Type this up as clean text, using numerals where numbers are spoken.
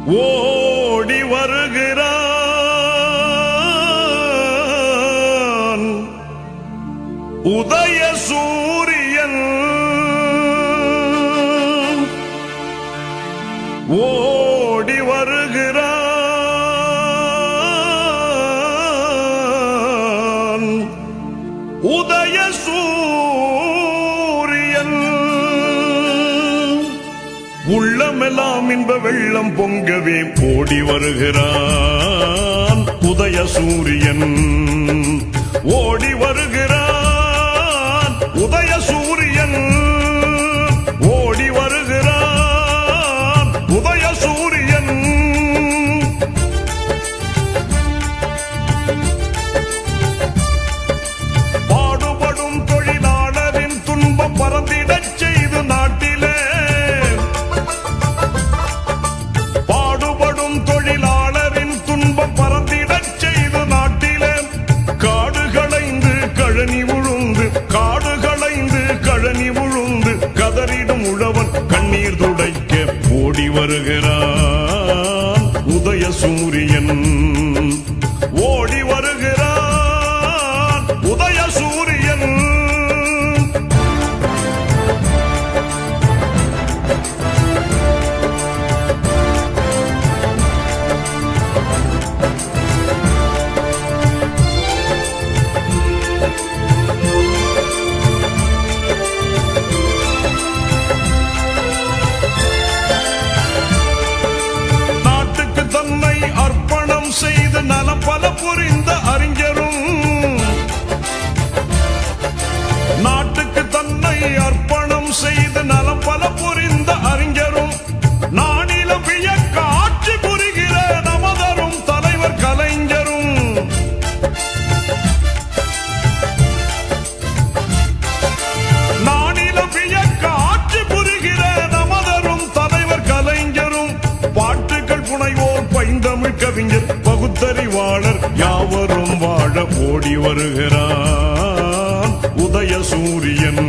ஓடி வருகிறான் உதய சூரியன் ஓடி வருகிறான் உதய சூரியன் உள்ளமெல்லாம் இன்ப வெள்ளம் பொங்கவே ஓடி வருகிறான் உதய சூரியன் ஓடி வருகிறான் உதய சூரியன் ஓடி வருகிறான் உதய சூரியன் பாடுபடும் தொழிலாளரின் துன்பம் பறந்திடச் செய்து நாட்டிலே பாடுபடும் தொழிலாளரின் துன்பம் பறந்திடச் செய்து நாட்டிலே காடு களைந்து கழனி உழுந்து காடு களைந்து கழனி உழுந்து கதறிடும் உழவன் கண்ணீர் துடைக்க ஓடி வருகிறான் உதய சூரியன் ஓடி வருகிறான் உதய சூரியன் தன்னை அர்ப்பணம் செய்து நலம் பல புரிந்த அறிஞரும் நாட்டுக்கு தன்னை அர்ப்பணம் செய்து நலம் பல புரிந்த அறிஞரும் நானிலம் வியக்க ஆட்சி புரிகிற நமதரும் தலைவர் கலைஞரும் நானிலம் வியக்க ஆட்சி புரிகிற நமதரும் தலைவர் கலைஞரும் பாட்டுகள் புனைவோர் பைந்தமிழ் கவிஞர் பகுத்தறிவாளர் யாவரும் வாழ ஓடி வருகிறான் உதய சூரியன்